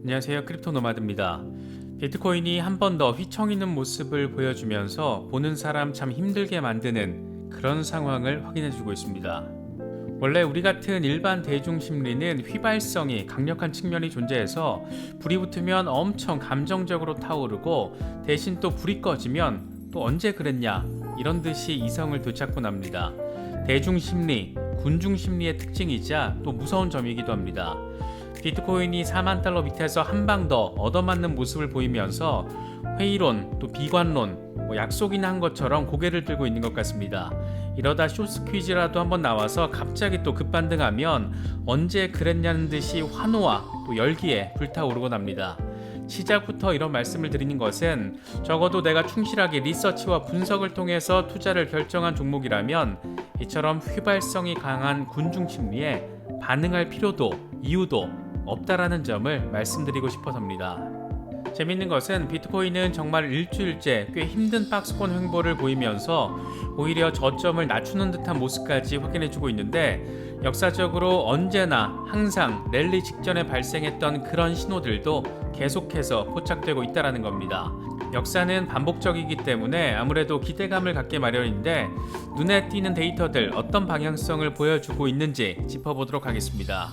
안녕하세요. 크립토 노마드입니다. 비트코인이 한 번 더 휘청이는 모습을 보여주면서 보는 사람 참 힘들게 만드는 그런 상황을 확인해주고 있습니다. 원래 우리 같은 일반 대중 심리는 휘발성이 강력한 측면이 존재해서 불이 붙으면 엄청 감정적으로 타오르고 대신 또 불이 꺼지면 또 언제 그랬냐 이런 듯이 이성을 되찾곤 합니다. 대중 심리, 군중 심리의 특징이자 또 무서운 점이기도 합니다. 비트코인이 4만 달러 밑에서 한 방 더 얻어맞는 모습을 보이면서 회의론, 또 비관론, 약속이나 한 것처럼 고개를 들고 있는 것 같습니다. 이러다 쇼스 퀴즈라도 한번 나와서 갑자기 또 급반등하면 언제 그랬냐는 듯이 환호와 또 열기에 불타오르곤 합니다. 시작부터 이런 말씀을 드리는 것은 적어도 내가 충실하게 리서치와 분석을 통해서 투자를 결정한 종목이라면 이처럼 휘발성이 강한 군중 심리에 반응할 필요도 이유도 없다라는 점을 말씀드리고 싶어서입니다. 재밌는 것은 비트코인은 정말 일주일째 꽤 힘든 박스권 횡보를 보이면서 오히려 저점을 낮추는 듯한 모습까지 확인해주고 있는데 역사적으로 언제나 항상 랠리 직전에 발생했던 그런 신호들도 계속해서 포착되고 있다는 겁니다. 역사는 반복적이기 때문에 아무래도 기대감을 갖게 마련인데 눈에 띄는 데이터들 어떤 방향성을 보여주고 있는지 짚어보도록 하겠습니다.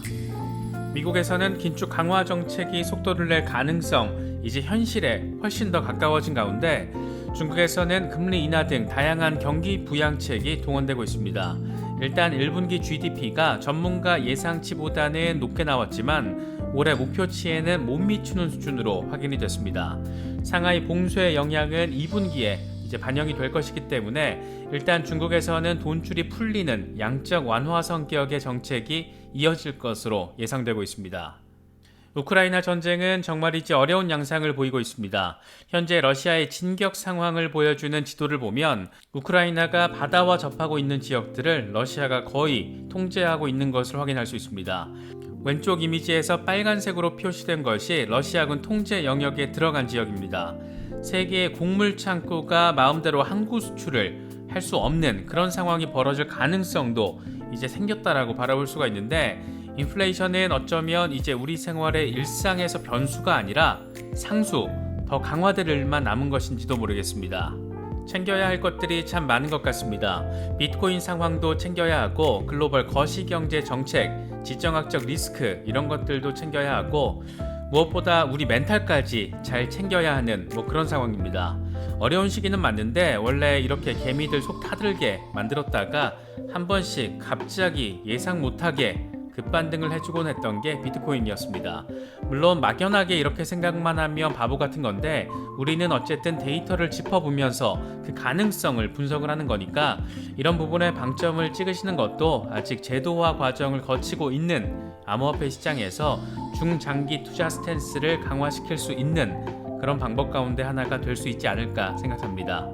미국에서는 긴축 강화 정책이 속도를 낼 가능성 이제 현실에 훨씬 더 가까워진 가운데 중국에서는 금리 인하 등 다양한 경기 부양책이 동원되고 있습니다. 일단 1분기 GDP가 전문가 예상치보다는 높게 나왔지만 올해 목표치에는 못 미치는 수준으로 확인이 됐습니다. 상하이 봉쇄의 영향은 2분기에 이제 반영이 될 것이기 때문에 일단 중국에서는 돈줄이 풀리는 양적 완화 성격의 정책이 이어질 것으로 예상되고 있습니다. 우크라이나 전쟁은 정말이지 어려운 양상을 보이고 있습니다. 현재 러시아의 진격 상황을 보여주는 지도를 보면 우크라이나가 바다와 접하고 있는 지역들을 러시아가 거의 통제하고 있는 것을 확인할 수 있습니다. 왼쪽 이미지에서 빨간색으로 표시된 것이 러시아군 통제 영역에 들어간 지역입니다. 세계의 곡물 창고가 마음대로 항구 수출을 할 수 없는 그런 상황이 벌어질 가능성도 이제 생겼다라고 바라볼 수가 있는데 인플레이션은 어쩌면 이제 우리 생활의 일상에서 변수가 아니라 상수, 더 강화될 일만 남은 것인지도 모르겠습니다. 챙겨야 할 것들이 참 많은 것 같습니다. 비트코인 상황도 챙겨야 하고 글로벌 거시경제 정책, 지정학적 리스크 이런 것들도 챙겨야 하고 무엇보다 우리 멘탈까지 잘 챙겨야 하는 그런 상황입니다. 어려운 시기는 맞는데 원래 이렇게 개미들 속 타들게 만들었다가 한 번씩 갑자기 예상 못하게 급반등을 해주곤 했던 게 비트코인이었습니다. 물론 막연하게 이렇게 생각만 하면 바보 같은 건데 우리는 어쨌든 데이터를 짚어보면서 그 가능성을 분석을 하는 거니까 이런 부분에 방점을 찍으시는 것도 아직 제도화 과정을 거치고 있는 암호화폐 시장에서 중장기 투자 스탠스를 강화시킬 수 있는 그런 방법 가운데 하나가 될 수 있지 않을까 생각합니다.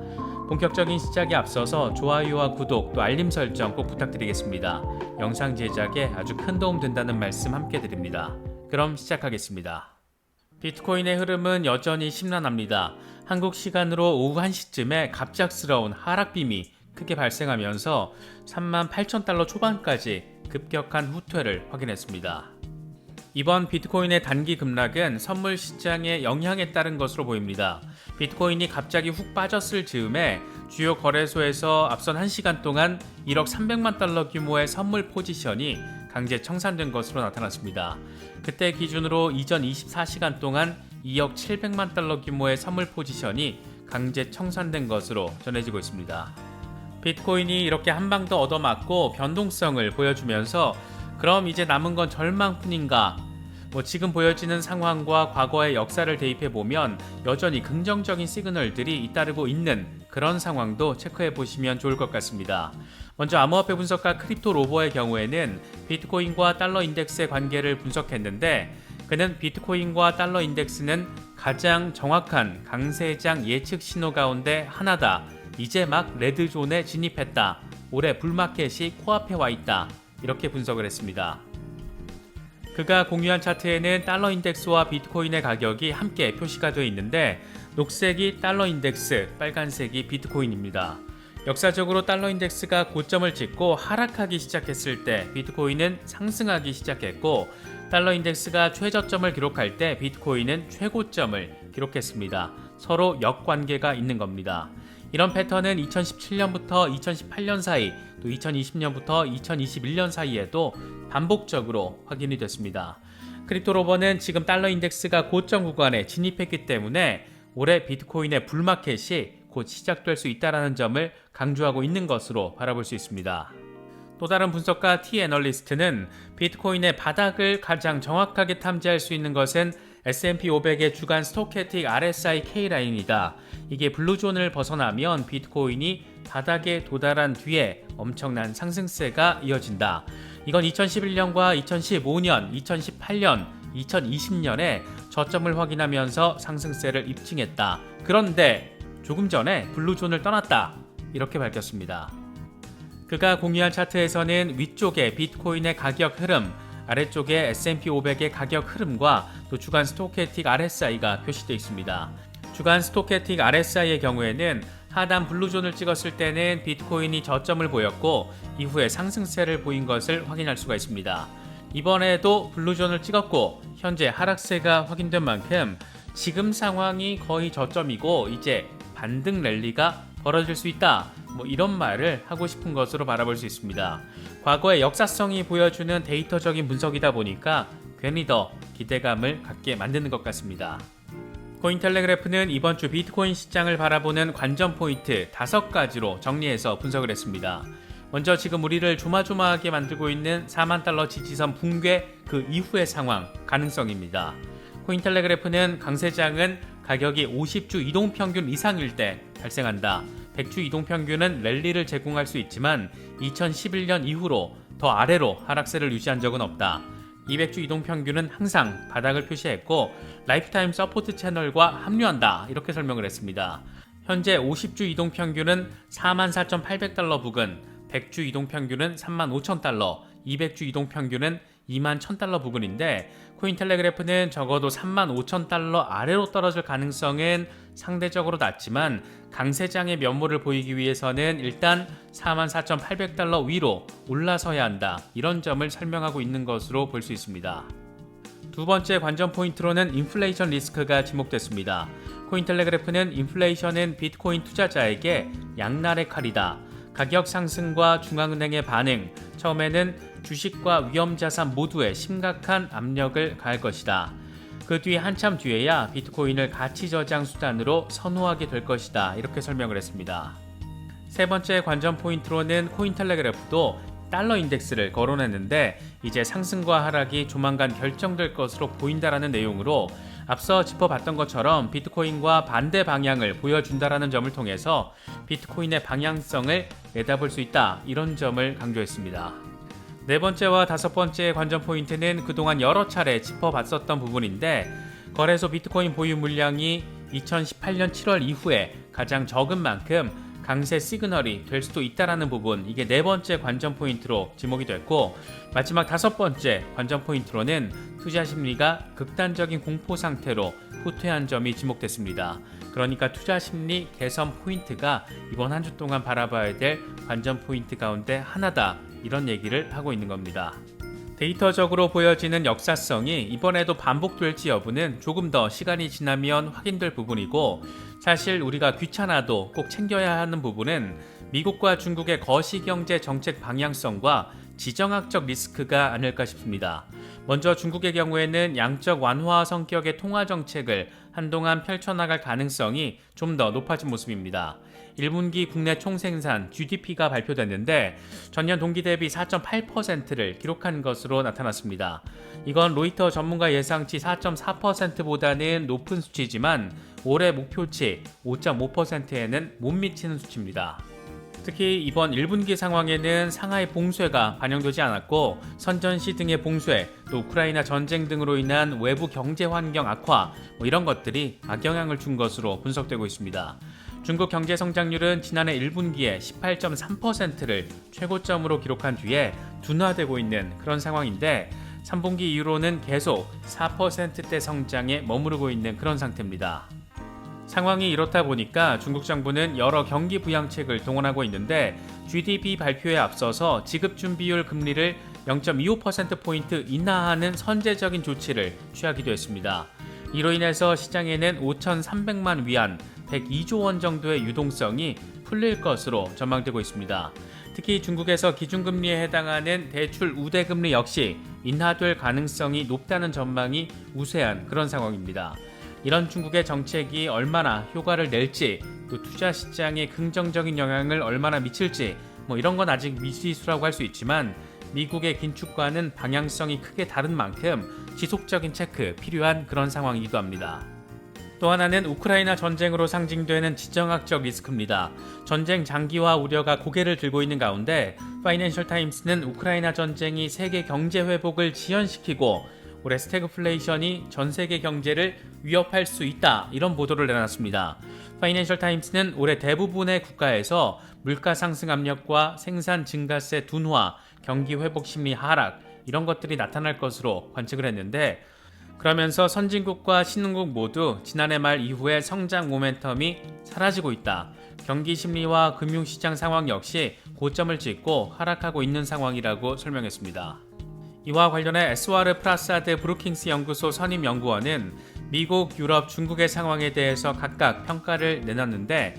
본격적인 시작에 앞서서 좋아요와 구독 또 알림 설정 꼭 부탁드리겠습니다. 영상 제작에 아주 큰 도움 된다는 말씀 함께 드립니다. 그럼 시작하겠습니다. 비트코인의 흐름은 여전히 심란합니다. 한국 시간으로 오후 1시쯤에 갑작스러운 하락빔이 크게 발생하면서 38,000달러 초반까지 급격한 후퇴를 확인했습니다. 이번 비트코인의 단기 급락은 선물 시장의 영향에 따른 것으로 보입니다. 비트코인이 갑자기 훅 빠졌을 즈음에 주요 거래소에서 앞선 1시간 동안 1억 300만 달러 규모의 선물 포지션이 강제 청산된 것으로 나타났습니다. 그때 기준으로 이전 24시간 동안 2억 700만 달러 규모의 선물 포지션이 강제 청산된 것으로 전해지고 있습니다. 비트코인이 이렇게 한 방 더 얻어맞고 변동성을 보여주면서 그럼 이제 남은 건 절망뿐인가? 지금 보여지는 상황과 과거의 역사를 대입해보면 여전히 긍정적인 시그널들이 잇따르고 있는 그런 상황도 체크해보시면 좋을 것 같습니다. 먼저 암호화폐 분석가 크립토 로버의 경우에는 비트코인과 달러 인덱스의 관계를 분석했는데 그는 비트코인과 달러 인덱스는 가장 정확한 강세장 예측 신호 가운데 하나다. 이제 막 레드존에 진입했다. 올해 불마켓이 코앞에 와 있다. 이렇게 분석을 했습니다. 그가 공유한 차트에는 달러 인덱스와 비트코인의 가격이 함께 표시가 되어 있는데 녹색이 달러 인덱스, 빨간색이 비트코인입니다. 역사적으로 달러 인덱스가 고점을 찍고 하락하기 시작했을 때 비트코인은 상승하기 시작했고 달러 인덱스가 최저점을 기록할 때 비트코인은 최고점을 기록했습니다. 서로 역관계가 있는 겁니다. 이런 패턴은 2017년부터 2018년 사이, 또 2020년부터 2021년 사이에도 반복적으로 확인이 됐습니다. 크립토로버는 지금 달러 인덱스가 고점 구간에 진입했기 때문에 올해 비트코인의 불마켓이 곧 시작될 수 있다는 점을 강조하고 있는 것으로 바라볼 수 있습니다. 또 다른 분석가 T-애널리스트는 비트코인의 바닥을 가장 정확하게 탐지할 수 있는 것은 S&P 500의 주간 스토캐틱 RSI K라인이다. 이게 블루존을 벗어나면 비트코인이 바닥에 도달한 뒤에 엄청난 상승세가 이어진다. 이건 2011년과 2015년, 2018년, 2020년에 저점을 확인하면서 상승세를 입증했다. 그런데 조금 전에 블루존을 떠났다. 이렇게 밝혔습니다. 그가 공유한 차트에서는 위쪽에 비트코인의 가격 흐름, 아래쪽에 S&P 500의 가격 흐름과 또 주간 스토캐틱 RSI가 표시되어 있습니다. 주간 스토캐틱 RSI의 경우에는 하단 블루존을 찍었을 때는 비트코인이 저점을 보였고 이후에 상승세를 보인 것을 확인할 수가 있습니다. 이번에도 블루존을 찍었고 현재 하락세가 확인된 만큼 지금 상황이 거의 저점이고 이제 반등 랠리가 벌어질 수 있다. 이런 말을 하고 싶은 것으로 바라볼 수 있습니다. 과거의 역사성이 보여주는 데이터적인 분석이다 보니까 괜히 더 기대감을 갖게 만드는 것 같습니다. 코인텔레그래프는 이번 주 비트코인 시장을 바라보는 관전 포인트 5가지로 정리해서 분석을 했습니다. 먼저 지금 우리를 조마조마하게 만들고 있는 4만 달러 지지선 붕괴 그 이후의 상황 가능성입니다. 코인텔레그래프는 강세장은 가격이 50주 이동평균 이상일 때 발생한다. 100주 이동평균은 랠리를 제공할 수 있지만 2011년 이후로 더 아래로 하락세를 유지한 적은 없다. 200주 이동평균은 항상 바닥을 표시했고 라이프타임 서포트 채널과 합류한다. 이렇게 설명을 했습니다. 현재 50주 이동평균은 44,800달러 부근, 100주 이동평균은 35,000달러, 200주 이동평균은 21,000달러 부근인데 코인텔레그래프는 적어도 35,000달러 아래로 떨어질 가능성은 상대적으로 낮지만 강세장의 면모를 보이기 위해서는 일단 44,800달러 위로 올라서야 한다. 이런 점을 설명하고 있는 것으로 볼 수 있습니다. 두 번째 관전 포인트로는 인플레이션 리스크가 지목됐습니다. 코인텔레그래프는 인플레이션은 비트코인 투자자에게 양날의 칼이다. 가격 상승과 중앙은행의 반응, 처음에는 주식과 위험자산 모두에 심각한 압력을 가할 것이다. 그 뒤 한참 뒤에야 비트코인을 가치 저장 수단으로 선호하게 될 것이다. 이렇게 설명을 했습니다. 세 번째 관전 포인트로는 코인텔레그래프도 달러 인덱스를 거론했는데 이제 상승과 하락이 조만간 결정될 것으로 보인다라는 내용으로 앞서 짚어봤던 것처럼 비트코인과 반대 방향을 보여준다라는 점을 통해서 비트코인의 방향성을 내다볼 수 있다. 이런 점을 강조했습니다. 네 번째와 다섯 번째 관전 포인트는 그동안 여러 차례 짚어봤었던 부분인데 거래소 비트코인 보유 물량이 2018년 7월 이후에 가장 적은 만큼 강세 시그널이 될 수도 있다라는 부분, 이게 네 번째 관전 포인트로 지목이 됐고 마지막 다섯 번째 관전 포인트로는 투자 심리가 극단적인 공포 상태로 후퇴한 점이 지목됐습니다. 그러니까 투자 심리 개선 포인트가 이번 한 주 동안 바라봐야 될 관전 포인트 가운데 하나다. 이런 얘기를 하고 있는 겁니다. 데이터적으로 보여지는 역사성이 이번에도 반복될지 여부는 조금 더 시간이 지나면 확인될 부분이고 사실 우리가 귀찮아도 꼭 챙겨야 하는 부분은 미국과 중국의 거시경제 정책 방향성과 지정학적 리스크가 아닐까 싶습니다. 먼저 중국의 경우에는 양적 완화 성격의 통화 정책을 한동안 펼쳐나갈 가능성이 좀 더 높아진 모습입니다. 1분기 국내 총생산 GDP가 발표됐는데 전년 동기 대비 4.8%를 기록한 것으로 나타났습니다. 이건 로이터 전문가 예상치 4.4%보다는 높은 수치지만 올해 목표치 5.5%에는 못 미치는 수치입니다. 특히 이번 1분기 상황에는 상하이 봉쇄가 반영되지 않았고 선전시 등의 봉쇄, 또 우크라이나 전쟁 등으로 인한 외부 경제 환경 악화 이런 것들이 악영향을 준 것으로 분석되고 있습니다. 중국 경제 성장률은 지난해 1분기에 18.3%를 최고점으로 기록한 뒤에 둔화되고 있는 그런 상황인데 3분기 이후로는 계속 4%대 성장에 머무르고 있는 그런 상태입니다. 상황이 이렇다 보니까 중국 정부는 여러 경기 부양책을 동원하고 있는데 GDP 발표에 앞서서 지급준비율 금리를 0.25%포인트 인하하는 선제적인 조치를 취하기도 했습니다. 이로 인해서 시장에는 5,300만 위안, 102조 원 정도의 유동성이 풀릴 것으로 전망되고 있습니다. 특히 중국에서 기준금리에 해당하는 대출 우대금리 역시 인하될 가능성이 높다는 전망이 우세한 그런 상황입니다. 이런 중국의 정책이 얼마나 효과를 낼지, 또 투자 시장에 긍정적인 영향을 얼마나 미칠지 이런 건 아직 미지수라고 할 수 있지만 미국의 긴축과는 방향성이 크게 다른 만큼 지속적인 체크 필요한 그런 상황이기도 합니다. 또 하나는 우크라이나 전쟁으로 상징되는 지정학적 리스크입니다. 전쟁 장기화 우려가 고개를 들고 있는 가운데 파이낸셜 타임스는 우크라이나 전쟁이 세계 경제 회복을 지연시키고 올해 스태그플레이션이 전 세계 경제를 위협할 수 있다, 이런 보도를 내놨습니다. 파이낸셜 타임스는 올해 대부분의 국가에서 물가 상승 압력과 생산 증가세 둔화, 경기 회복 심리 하락 이런 것들이 나타날 것으로 관측을 했는데, 그러면서 선진국과 신흥국 모두 지난해 말 이후에 성장 모멘텀이 사라지고 있다. 경기 심리와 금융시장 상황 역시 고점을 찍고 하락하고 있는 상황이라고 설명했습니다. 이와 관련해 에스와르 프라사드 브루킹스 연구소 선임 연구원은 미국, 유럽, 중국의 상황에 대해서 각각 평가를 내놨는데,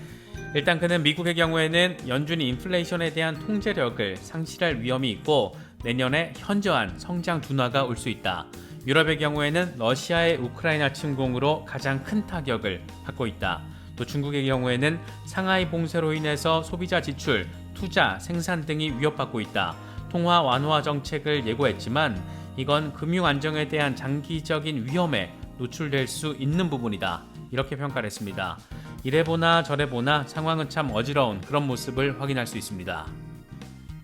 일단 그는 미국의 경우에는 연준이 인플레이션에 대한 통제력을 상실할 위험이 있고 내년에 현저한 성장 둔화가 올 수 있다. 유럽의 경우에는 러시아의 우크라이나 침공으로 가장 큰 타격을 받고 있다. 또 중국의 경우에는 상하이 봉쇄로 인해서 소비자 지출, 투자, 생산 등이 위협받고 있다. 통화 완화 정책을 예고했지만 이건 금융 안정에 대한 장기적인 위험에 노출될 수 있는 부분이다. 이렇게 평가를 했습니다. 이래 보나 저래 보나 상황은 참 어지러운 그런 모습을 확인할 수 있습니다.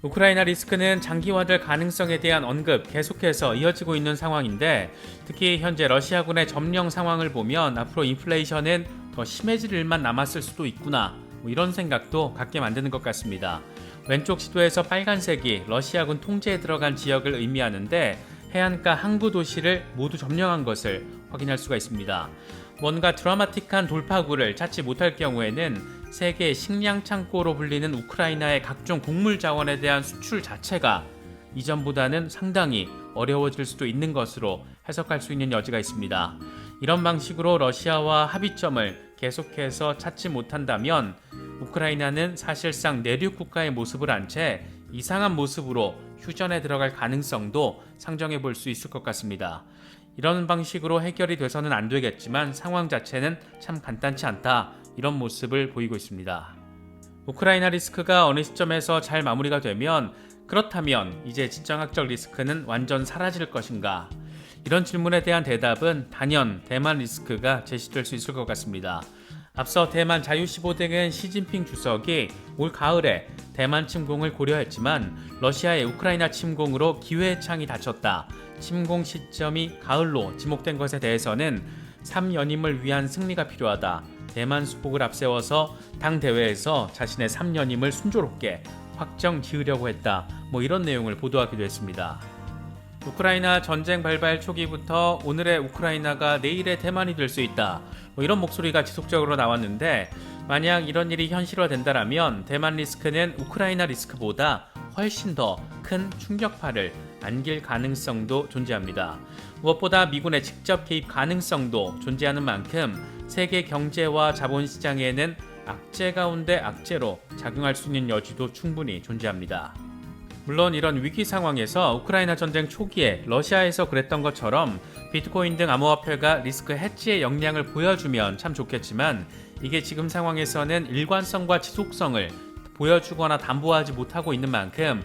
우크라이나 리스크는 장기화될 가능성에 대한 언급 계속해서 이어지고 있는 상황인데, 특히 현재 러시아군의 점령 상황을 보면 앞으로 인플레이션은 더 심해질 일만 남았을 수도 있구나, 이런 생각도 갖게 만드는 것 같습니다. 왼쪽 지도에서 빨간색이 러시아군 통제에 들어간 지역을 의미하는데 해안가 항구 도시를 모두 점령한 것을 확인할 수가 있습니다. 뭔가 드라마틱한 돌파구를 찾지 못할 경우에는 세계 식량 창고로 불리는 우크라이나의 각종 곡물 자원에 대한 수출 자체가 이전보다는 상당히 어려워질 수도 있는 것으로 해석할 수 있는 여지가 있습니다. 이런 방식으로 러시아와 합의점을 계속해서 찾지 못한다면 우크라이나는 사실상 내륙 국가의 모습을 한 채 이상한 모습으로 휴전에 들어갈 가능성도 상정해 볼 수 있을 것 같습니다. 이런 방식으로 해결이 돼서는 안 되겠지만 상황 자체는 참 간단치 않다, 이런 모습을 보이고 있습니다. 우크라이나 리스크가 어느 시점에서 잘 마무리가 되면 그렇다면 이제 지정학적 리스크는 완전 사라질 것인가? 이런 질문에 대한 대답은 단연 대만 리스크가 제시될 수 있을 것 같습니다. 앞서 대만 자유15 등은 시진핑 주석이 올 가을에 대만 침공을 고려했지만 러시아의 우크라이나 침공으로 기회의 창이 닫혔다. 침공 시점이 가을로 지목된 것에 대해서는 3연임을 위한 승리가 필요하다. 대만 수복을 앞세워서 당 대회에서 자신의 3연임을 순조롭게 확정 지으려고 했다. 이런 내용을 보도하기도 했습니다. 우크라이나 전쟁 발발 초기부터 오늘의 우크라이나가 내일의 대만이 될 수 있다. 이런 목소리가 지속적으로 나왔는데, 만약 이런 일이 현실화된다면 대만 리스크는 우크라이나 리스크보다 훨씬 더 큰 충격파를 안길 가능성도 존재합니다. 무엇보다 미군의 직접 개입 가능성도 존재하는 만큼 세계 경제와 자본시장에는 악재 가운데 악재로 작용할 수 있는 여지도 충분히 존재합니다. 물론 이런 위기 상황에서 우크라이나 전쟁 초기에 러시아에서 그랬던 것처럼 비트코인 등 암호화폐가 리스크 해지의 역량을 보여주면 참 좋겠지만, 이게 지금 상황에서는 일관성과 지속성을 보여주거나 담보하지 못하고 있는 만큼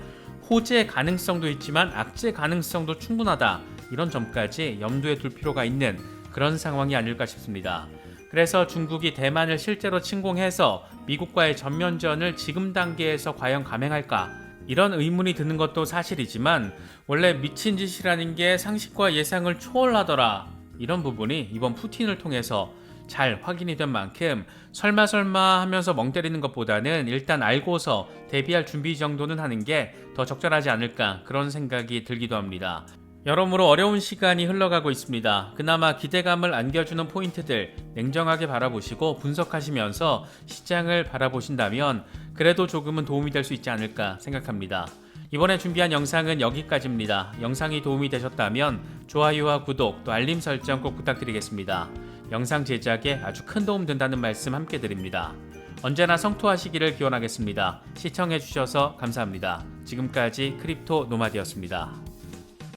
호재 가능성도 있지만 악재 가능성도 충분하다, 이런 점까지 염두에 둘 필요가 있는 그런 상황이 아닐까 싶습니다. 그래서 중국이 대만을 실제로 침공해서 미국과의 전면전을 지금 단계에서 과연 감행할까? 이런 의문이 드는 것도 사실이지만 원래 미친 짓이라는 게 상식과 예상을 초월하더라, 이런 부분이 이번 푸틴을 통해서 잘 확인이 된 만큼 설마 하면서 멍 때리는 것보다는 일단 알고서 대비할 준비 정도는 하는 게 더 적절하지 않을까, 그런 생각이 들기도 합니다. 여러모로 어려운 시간이 흘러가고 있습니다. 그나마 기대감을 안겨주는 포인트들 냉정하게 바라보시고 분석하시면서 시장을 바라보신다면 그래도 조금은 도움이 될 수 있지 않을까 생각합니다. 이번에 준비한 영상은 여기까지입니다. 영상이 도움이 되셨다면 좋아요와 구독 또 알림 설정 꼭 부탁드리겠습니다. 영상 제작에 아주 큰 도움 된다는 말씀 함께 드립니다. 언제나 성토하시기를 기원하겠습니다. 시청해주셔서 감사합니다. 지금까지 크립토 노마드였습니다.